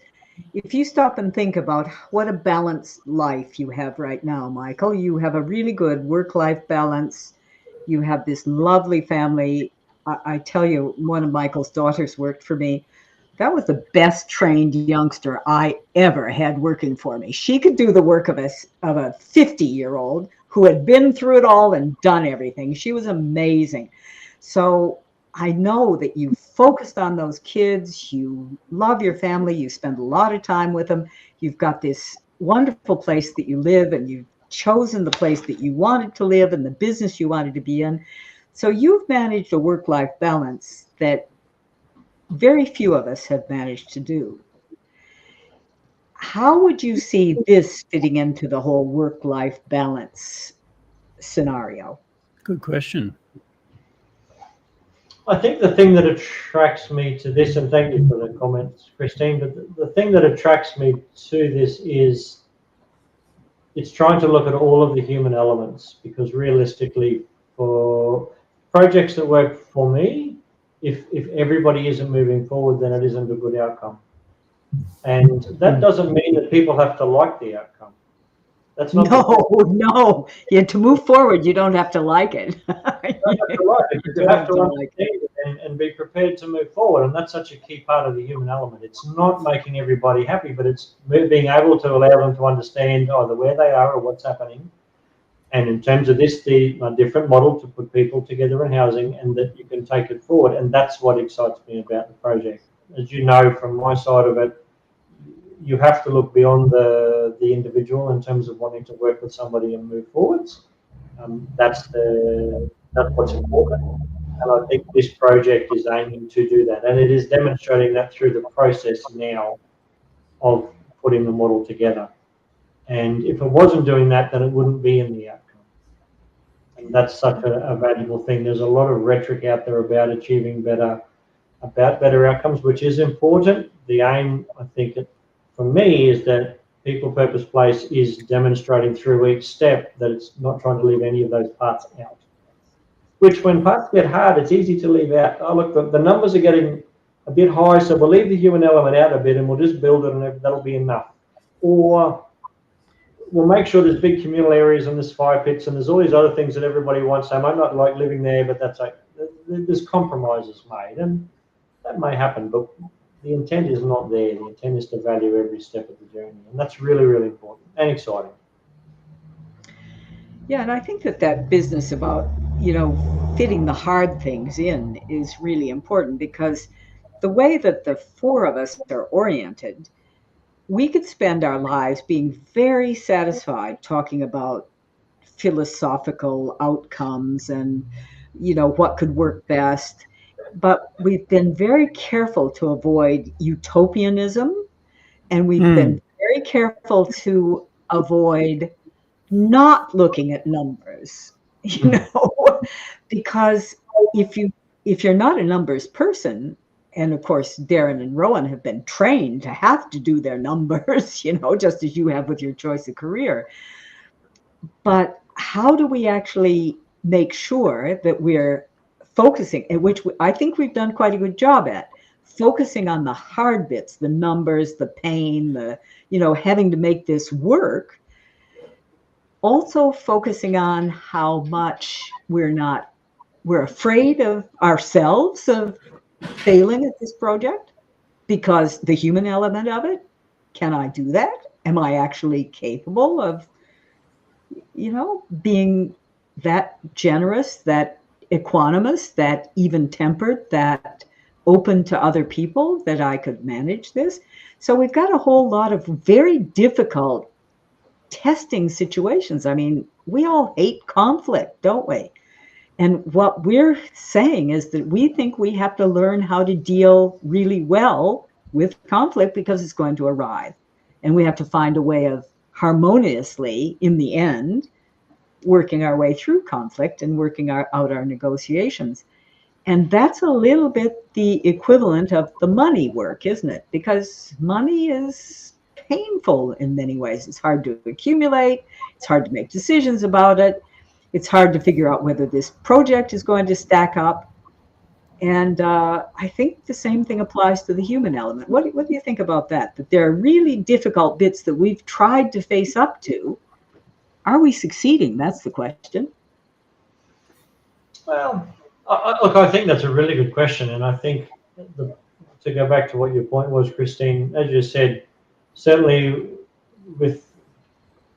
if you stop and think about what a balanced life you have right now, Michael, you have a really good work-life balance. You have this lovely family. I tell you, one of Michael's daughters worked for me. That was the best trained youngster I ever had working for me. She could do the work of a 50-year-old who had been through it all and done everything. She was amazing. So I know that you focused on those kids, you love your family, you spend a lot of time with them, you've got this wonderful place that you live, and you've chosen the place that you wanted to live and the business you wanted to be in. So you've managed a work-life balance that very few of us have managed to do. How would you see this fitting into the whole work-life balance scenario? Good question. I think the thing that attracts me to this, and thank you for the comments, Christine, but the thing that attracts me to this is it's trying to look at all of the human elements, because realistically, for projects that work for me, if everybody isn't moving forward, then it isn't a good outcome. And that doesn't mean that people have to like the outcome. That's not No. To move forward, you don't have to like it. You have to understand it and be prepared to move forward, and that's such a key part of the human element. It's not making everybody happy, but it's being able to allow them to understand either where they are or what's happening. And in terms of this, a different model to put people together in housing, and that you can take it forward. And that's what excites me about the project. As you know, from my side of it, you have to look beyond the individual in terms of wanting to work with somebody and move forwards. That's what's important. And I think this project is aiming to do that. And it is demonstrating that through the process now of putting the model together. And if it wasn't doing that, then it wouldn't be in the outcome. And that's such a valuable thing. There's a lot of rhetoric out there about achieving better outcomes, which is important. The aim, I think, for me, is that People Purpose Place is demonstrating through each step that it's not trying to leave any of those parts out. Which, when parts get hard, it's easy to leave out. Oh, look, the numbers are getting a bit high, so we'll leave the human element out a bit and we'll just build it and that'll be enough. Or we'll make sure there's big communal areas and there's fire pits and there's all these other things that everybody wants. They might not like living there, but that's like, there's compromises made, and that may happen, but the intent is not there. The intent is to value every step of the journey, and that's really, really important and exciting. Yeah, and I think that business about, fitting the hard things in is really important, because the way that the four of us are oriented, we could spend our lives being very satisfied talking about philosophical outcomes and, what could work best. But we've been very careful to avoid utopianism, and we've been very careful to avoid not looking at numbers, because if you're not a numbers person, and of course Darren and Rowan have been trained to have to do their numbers, just as you have with your choice of career. But how do we actually make sure that we're focusing, which I think we've done quite a good job at, focusing on the hard bits, the numbers, the pain, the, having to make this work. Also focusing on how much we're afraid of ourselves of failing at this project, because the human element of it, can I do that? Am I actually capable of, being that generous, that equanimous, that even-tempered, that open to other people, that I could manage this? So we've got a whole lot of very difficult testing situations. I mean, we all hate conflict, don't we? And what we're saying is that we think we have to learn how to deal really well with conflict, because it's going to arrive. And we have to find a way of harmoniously, in the end, working our way through conflict and working out our negotiations. And that's a little bit the equivalent of the money work, isn't it? Because money is painful in many ways. It's hard to accumulate. It's hard to make decisions about it. It's hard to figure out whether this project is going to stack up. And I think the same thing applies to the human element. What do you think about that? That there are really difficult bits that we've tried to face up to. Are we succeeding? That's the question. Well, look, I think that's a really good question. And I think to go back to what your point was, Christine, as you said, certainly with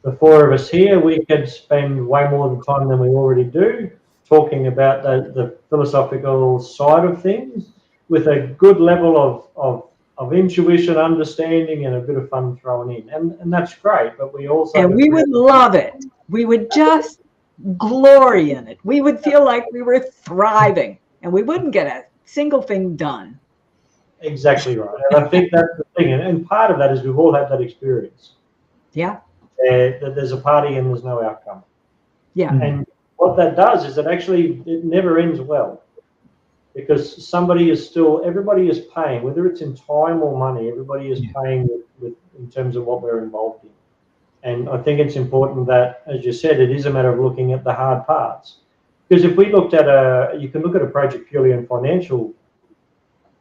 the four of us here, we could spend way more time than we already do talking about the philosophical side of things with a good level of intuition, understanding, and a bit of fun thrown in. And that's great, but we also... And we would love it. We would just glory in it. We would feel like we were thriving, and we wouldn't get a single thing done. Exactly right. And I think that's the thing. And part of that is we've all had that experience. Yeah. That there's a party and there's no outcome. Yeah. And what that does is it never ends well, because everybody is paying, whether it's in time or money, everybody is paying in terms of what we're involved in. And I think it's important that, as you said, it is a matter of looking at the hard parts. Because if we looked at you can look at a project purely on financial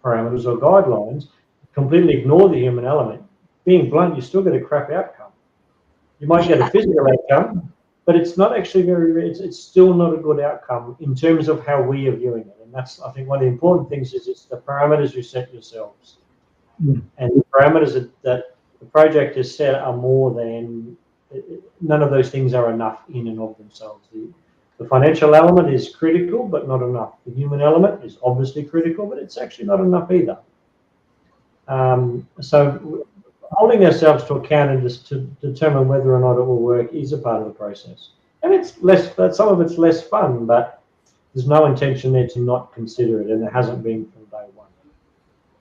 parameters or guidelines, completely ignore the human element. Being blunt, you still get a crap outcome. You might get a physical outcome, but it's not actually it's still not a good outcome in terms of how we are viewing it. And that's, I think, one of the important things is it's the parameters you set yourselves. And the parameters that the project has set are more than, none of those things are enough in and of themselves. The financial element is critical, but not enough. The human element is obviously critical, but it's actually not enough either. So holding ourselves to account and just to determine whether or not it will work is a part of the process. And it's less, some of it's less fun, but there's no intention there to not consider it, and there hasn't been from day one.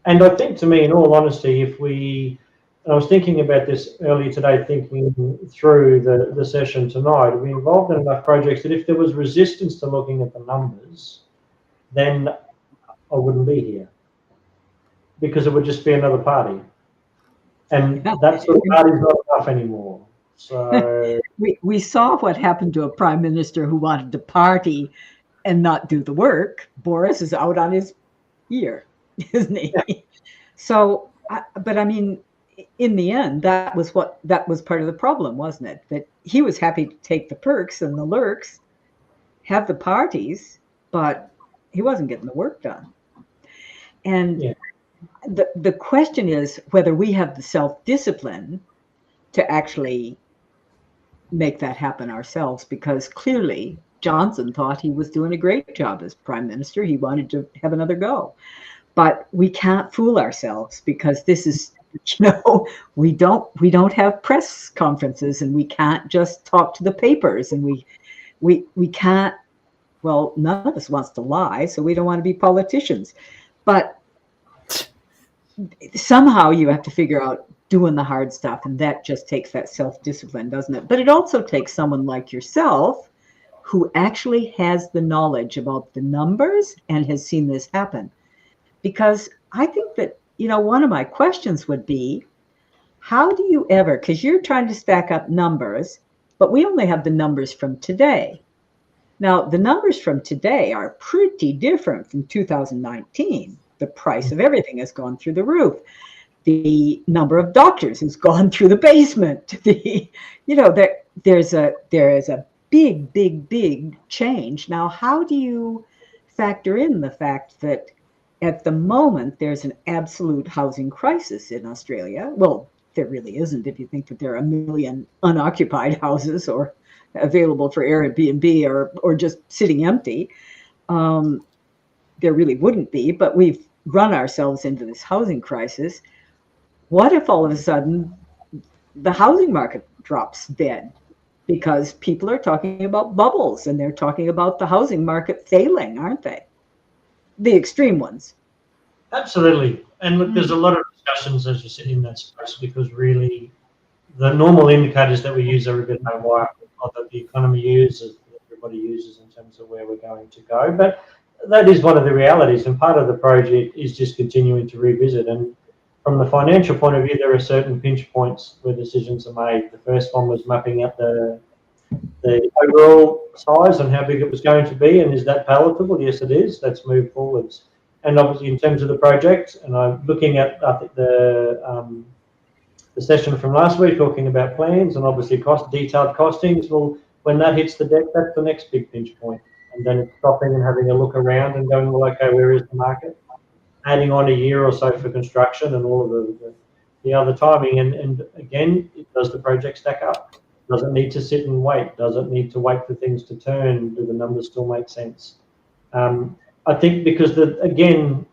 And I think, to me, in all honesty, and I was thinking about this earlier today, thinking through the session tonight, we involved in enough projects that if there was resistance to looking at the numbers, then I wouldn't be here, because it would just be another party. And that sort of party's not enough anymore. So we saw what happened to a prime minister who wanted to party and not do the work. Boris is out on his ear, isn't he? Yeah. So, but I mean, in the end, that was part of the problem, wasn't it? That he was happy to take the perks and the lurks, have the parties, but he wasn't getting the work done. And the question is whether we have the self-discipline to actually make that happen ourselves, because clearly Johnson thought he was doing a great job as prime minister. He wanted to have another go. But we can't fool ourselves, because this is, we don't have press conferences, and we can't just talk to the papers, and we can't, well, none of us wants to lie, so we don't want to be politicians. But somehow you have to figure out doing the hard stuff, and that just takes that self-discipline, doesn't it? But it also takes someone like yourself who actually has the knowledge about the numbers and has seen this happen. Because I think that, one of my questions would be, how do you ever, because you're trying to stack up numbers, but we only have the numbers from today. Now, the numbers from today are pretty different from 2019. The price of everything has gone through the roof. The number of doctors has gone through the basement. There is a big change. Now, how do you factor in the fact that at the moment there's an absolute housing crisis in Australia? Well, there really isn't, if you think that there are 1 million unoccupied houses or available for Airbnb or just sitting empty. There really wouldn't be, but we've run ourselves into this housing crisis. What if all of a sudden the housing market drops dead? Because people are talking about bubbles, and they're talking about the housing market failing, aren't they? The extreme ones. Absolutely. And look, there's a lot of discussions, as you said, in that space, because really the normal indicators that we use are a bit haywire, that the economy uses, that everybody uses in terms of where we're going to go. But that is one of the realities, and part of the project is just continuing to revisit. And from the financial point of view, there are certain pinch points where decisions are made. The first one was mapping out the overall size and how big it was going to be, and is that palatable? Yes, it is. Let's move forwards. And obviously, in terms of the project, and I'm looking at the session from last week, talking about plans and obviously detailed costings. Well, when that hits the deck, that's the next big pinch point. And then it's stopping and having a look around and going, well, okay, where is the market? Adding on a year or so for construction and all of the other timing. And again, does the project stack up? Does it need to sit and wait? Does it need to wait for things to turn? Do the numbers still make sense? I think because, again,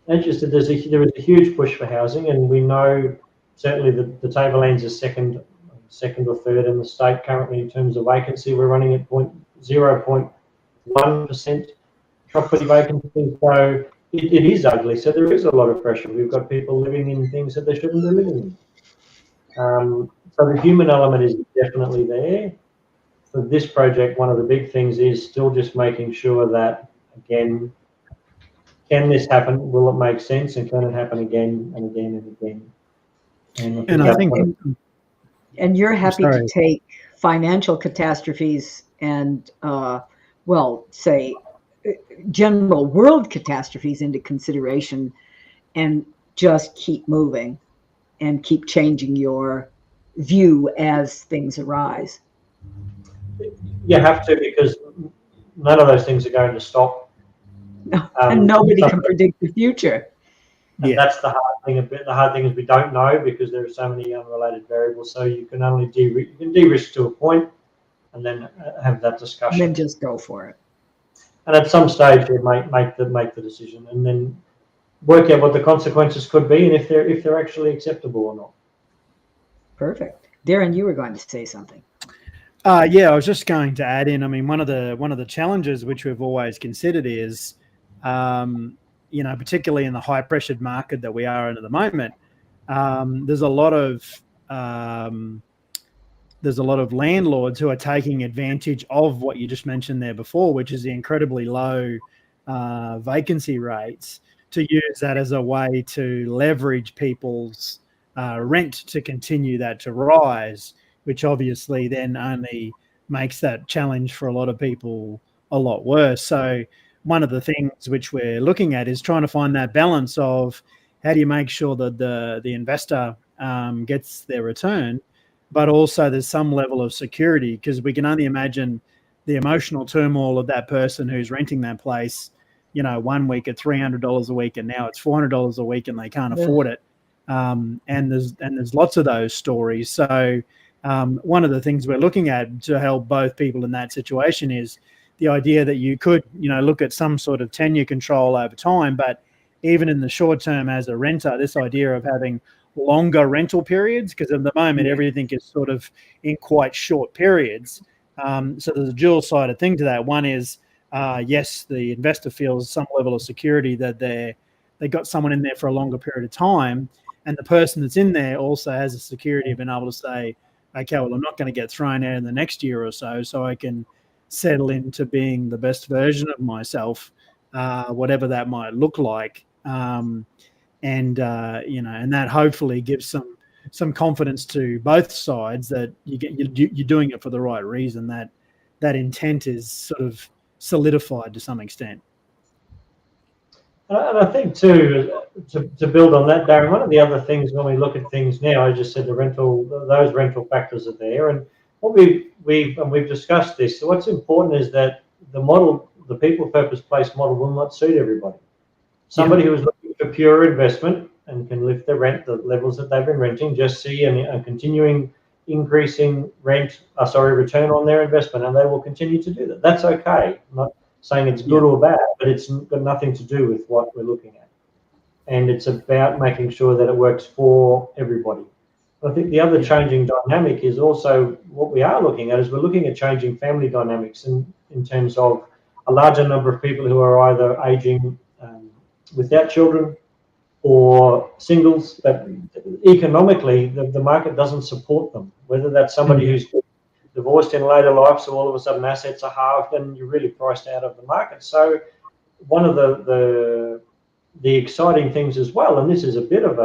as you said, there is a huge push for housing, and we know certainly the Tablelands is second or third in the state currently in terms of vacancy. We're running at 0.1% property vacancy, so it is ugly. So there is a lot of pressure. We've got people living in things that they shouldn't be living in. So the human element is definitely there. For this project, one of the big things is still just making sure that, again, can this happen? Will it make sense? And can it happen again and again and again? And I think, and you're happy sorry. to take financial catastrophes and, say, general world catastrophes into consideration and just keep moving and keep changing your view as things arise. You have to, because none of those things are going to stop. And nobody can predict the future. And that's the hard thing. The hard thing is we don't know because there are so many unrelated variables. So you can only de-risk to a point, and then have that discussion. And then just go for it. And at some stage, you make the decision, and then work out what the consequences could be, and if they're actually acceptable or not. Perfect. Darren, you were going to say something. Yeah, I was just going to add in. I mean, one of the challenges which we've always considered is, particularly in the high pressured market that we are in at the moment, there's a lot of landlords who are taking advantage of what you just mentioned there before, which is the incredibly low vacancy rates, to use that as a way to leverage people's rent to continue that to rise, which obviously then only makes that challenge for a lot of people a lot worse. So one of the things which we're looking at is trying to find that balance of how do you make sure that the investor gets their return, but also there's some level of security, because we can only imagine the emotional turmoil of that person who's renting that place, 1 week at $300 a week and now it's $400 a week and they can't afford it. And there's lots of those stories. So one of the things we're looking at to help both people in that situation is the idea that you could, look at some sort of tenure control over time, but even in the short term as a renter, this idea of having longer rental periods, because at the moment everything is sort of in quite short periods. So there's a dual sided thing to that. One is, yes, the investor feels some level of security that they got someone in there for a longer period of time, and the person that's in there also has a security of being able to say, okay, well, I'm not going to get thrown out in the next year or so I can settle into being the best version of myself, whatever that might look like. And that hopefully gives some confidence to both sides that you're doing it for the right reason, that intent is sort of solidified to some extent. And I think too, to build on that, Darren, one of the other things when we look at things now, I just said those rental factors are there, and what we've discussed this. So what's important is that the people purpose place model will not suit everybody. Somebody who is looking for pure investment and can lift the rent, the levels that they've been renting, just see a continuing increasing return on their investment, and they will continue to do that. That's okay. I'm not saying it's good or bad, but it's got nothing to do with what we're looking at. And it's about making sure that it works for everybody. I think the other changing dynamic is also what we are looking at is we're looking at changing family dynamics in terms of a larger number of people who are either aging without children or singles, but economically the market doesn't support them, whether that's somebody who's divorced in later life, so all of a sudden assets are halved and you're really priced out of the market. So one of the exciting things as well, and this is a bit of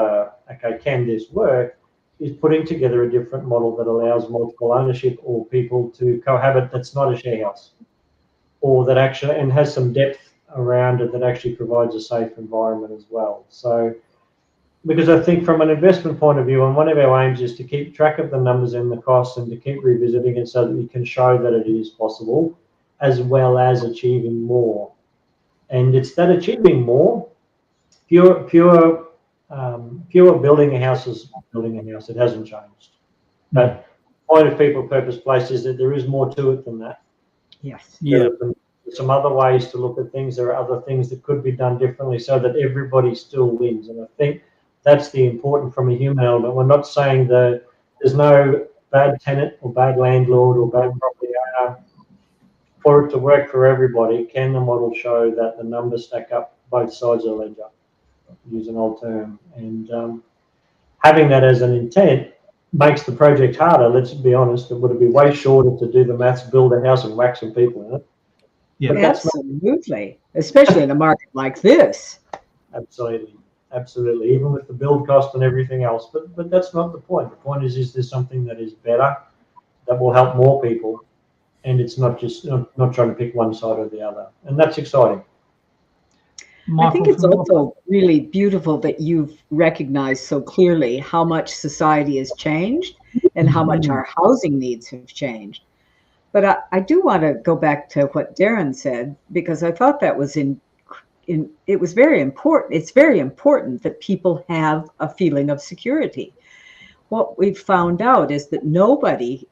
can this work, is putting together a different model that allows multiple ownership or people to cohabit that's not a share house, or that actually and has some depth around it that actually provides a safe environment as well. So because I think from an investment point of view, and one of our aims is to keep track of the numbers and the costs and to keep revisiting it so that we can show that it is possible, as well as achieving more. And it's that achieving more, pure building a house is building a house. It hasn't changed. But point of people purpose place is that there is more to it than that. Yes. Yeah. There are some other ways to look at things. There are other things that could be done differently so that everybody still wins. And I think that's the important from a human element. We're not saying that there's no bad tenant or bad landlord or bad property owner. For it to work for everybody, can the model show that the numbers stack up both sides of the ledger, use an old term. And having that as an intent makes the project harder. Let's be honest, it would be way shorter to do the maths, build a house and whack some people in it. Yeah. But that's Absolutely. Especially in a market like this. Absolutely, even with the build cost and everything else. But that's not the point. The point is there something that is better, that will help more people, and it's not just not trying to pick one side or the other, and that's exciting. Michael, I think it's also really beautiful that you've recognized so clearly how much society has changed and how much our housing needs have changed. But I do want to go back to what Darren said, because I thought that was it was very important. It's very important that people have a feeling of security. What we've found out is that nobody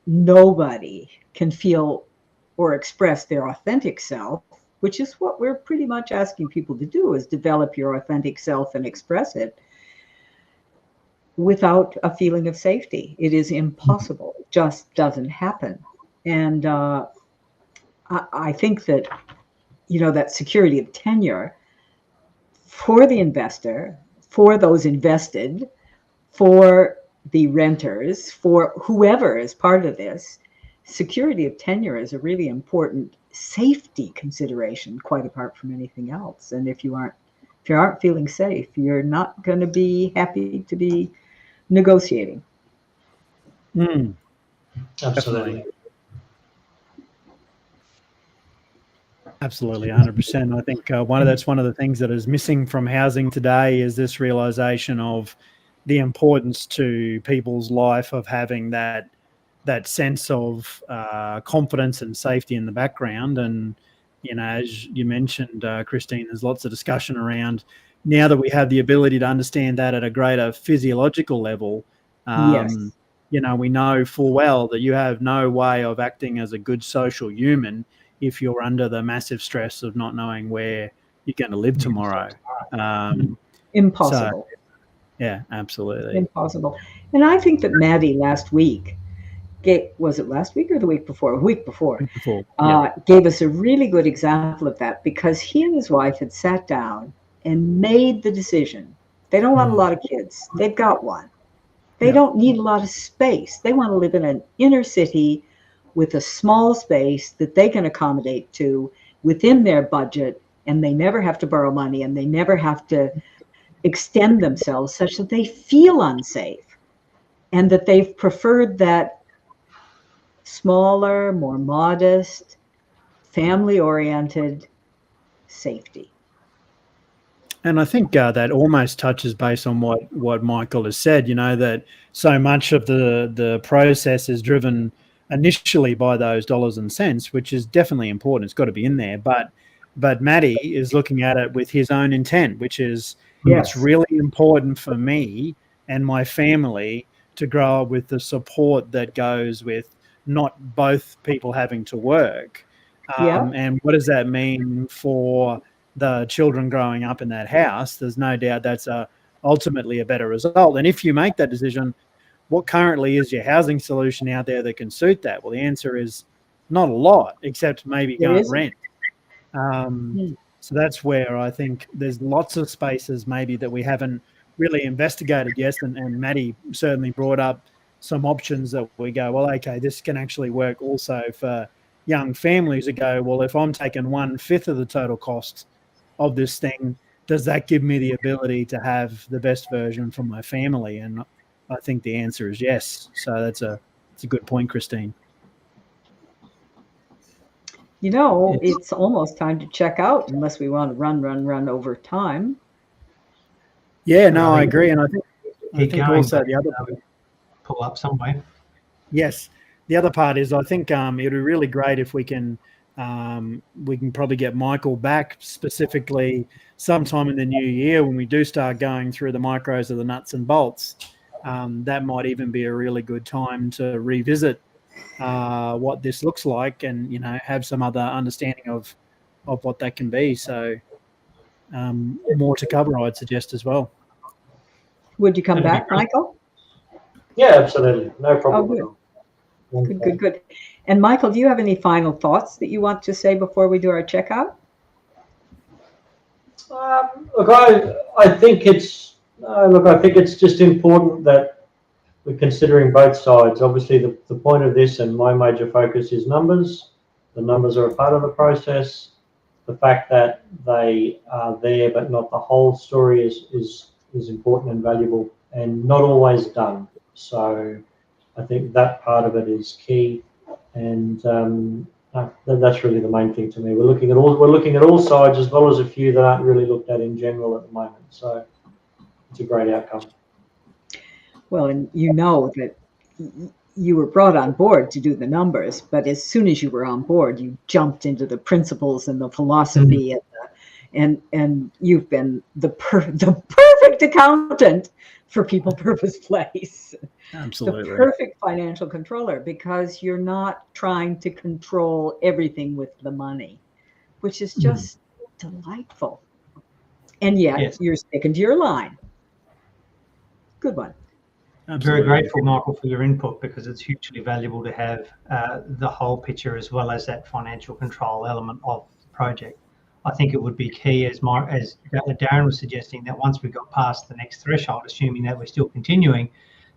can feel or express their authentic self, which is what we're pretty much asking people to do, is develop your authentic self and express it without a feeling of safety. It is impossible. It just doesn't happen. And I think that, that security of tenure for the investor, for those invested, for the renters, for whoever is part of this, security of tenure is a really important safety consideration, quite apart from anything else. And if you aren't feeling safe, you're not going to be happy to be negotiating. Absolutely. Absolutely, 100%. I think that's one of the things that is missing from housing today is this realization of the importance to people's life of having that sense of confidence and safety in the background. And, as you mentioned, Christine, there's lots of discussion around now that we have the ability to understand that at a greater physiological level. Yes. We know full well that you have no way of acting as a good social human if you're under the massive stress of not knowing where you're going to live tomorrow. Impossible. So, yeah, absolutely. Impossible. And I think that Maddie last week, was it last week or the week before? A week before. Gave us a really good example of that, because he and his wife had sat down and made the decision. They don't want a lot of kids. They've got one. They don't need a lot of space. They want to live in an inner city with a small space that they can accommodate to within their budget, and they never have to borrow money, and they never have to extend themselves such that they feel unsafe, and that they've preferred that smaller, more modest, family-oriented safety. And I think that almost touches base on what Michael has said, that so much of the process is driven initially by those dollars and cents, which is definitely important. It's got to be in there. But Matty is looking at it with his own intent, which is it's really important for me and my family to grow up with the support that goes with not both people having to work. And what does that mean for the children growing up in that house? There's no doubt that's ultimately a better result. And if you make that decision, what currently is your housing solution out there that can suit that? Well, the answer is not a lot, except maybe go and rent. So that's where I think there's lots of spaces maybe that we haven't really investigated yet. And Maddie certainly brought up some options that we go, well, okay, this can actually work also for young families that go, well, if I'm taking 1/5 of the total cost of this thing, does that give me the ability to have the best version for my family? And I think the answer is yes. So that's a good point, Christine. It's almost time to check out, unless we want to run over time. Yeah, no, I agree. And I think also the other pull up somewhere. Yes. The other part is I think it would be really great if we can probably get Michael back specifically sometime in the new year when we do start going through the micros of the nuts and bolts that might even be a really good time to revisit what this looks like, and have some other understanding of what that can be. So more to cover, I'd suggest as well. Would you come back, Michael? Yeah, absolutely. No problem good. at all. Good. And Michael, do you have any final thoughts that you want to say before we do our checkout? Look, I think it's just important that we're considering both sides. Obviously, the point of this and my major focus is numbers. The numbers are a part of the process. The fact that they are there but not the whole story is important and valuable, and not always done. So I think that part of it is key, and that's really the main thing to me. We're looking at all sides, as well as a few that aren't really looked at in general at the moment. So it's a great outcome. Well, and that you were brought on board to do the numbers, but as soon as you were on board, you jumped into the principles and the philosophy, and you've been the perfect accountant for People Purpose Place. Absolutely. The perfect financial controller, because you're not trying to control everything with the money, which is just delightful. And yet you're sticking to your line. Good one. Absolutely. Very grateful, Michael, for your input, because it's hugely valuable to have the whole picture as well as that financial control element of the project. I think it would be key, as Darren was suggesting, that once we got past the next threshold, assuming that we're still continuing,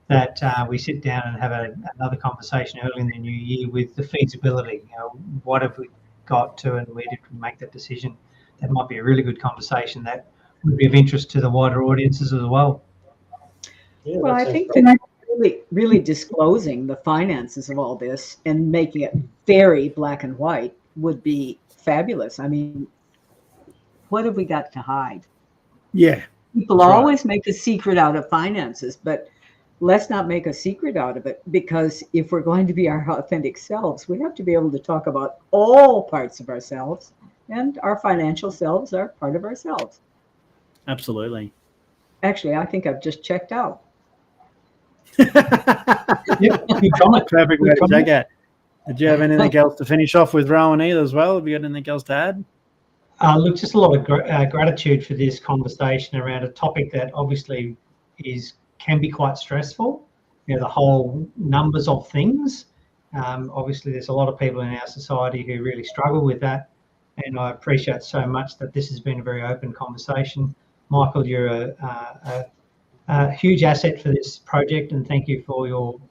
that we sit down and have another conversation early in the new year with the feasibility. What have we got to, and where did we make that decision? That might be a really good conversation that would be of interest to the wider audiences as well. Yeah, well, I think that really disclosing the finances of all this and making it very black and white would be fabulous. I mean, what have we got to hide? Yeah. People always make a secret out of finances, but let's not make a secret out of it, because if we're going to be our authentic selves, we have to be able to talk about all parts of ourselves, and our financial selves are part of ourselves. Absolutely. Actually, I think I've just checked out. Perfect way to check out. Did you have anything else to finish off with, Rowan, either as well? Have you got anything else to add? Look, just a lot of gratitude for this conversation around a topic that obviously can be quite stressful. The whole numbers of things. Obviously, there's a lot of people in our society who really struggle with that, and I appreciate so much that this has been a very open conversation. Michael, you're a huge asset for this project, and thank you for your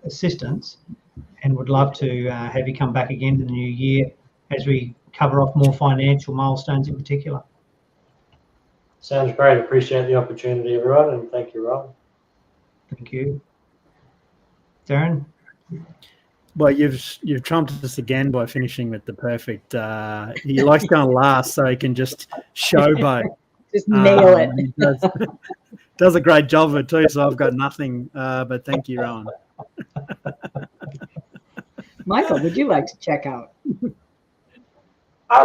assistance, and would love to have you come back again in the new year as we cover off more financial milestones in particular. Sounds great. Appreciate the opportunity, everyone, and thank you, Rob. Thank you. Darren? Well, you've trumped us again by finishing with the perfect. He likes going last so he can just showboat. Just nail it. Does a great job of it too, so I've got nothing but thank you, Rowan. Michael, would you like to check out?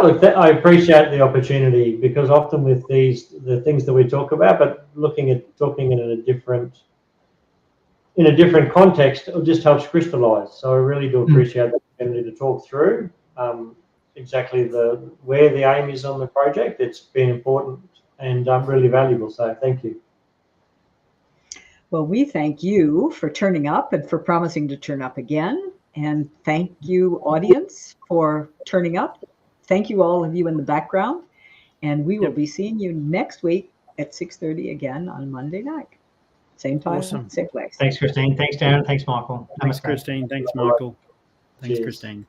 Look, I appreciate the opportunity, because often with the things that we talk about, but talking in a different context, it just helps crystallize. So I really do appreciate the opportunity to talk through exactly where the aim is on the project. It's been important and really valuable. So thank you. Well, we thank you for turning up and for promising to turn up again. And thank you, audience, for turning up. Thank you, all of you in the background. And we will be seeing you next week at 6:30 again on Monday night. Same time, same place. Thanks, Christine. Thanks, Darren. Thanks, Michael. Thanks, Christine. Thanks, Michael. Thanks, Cheers. Christine.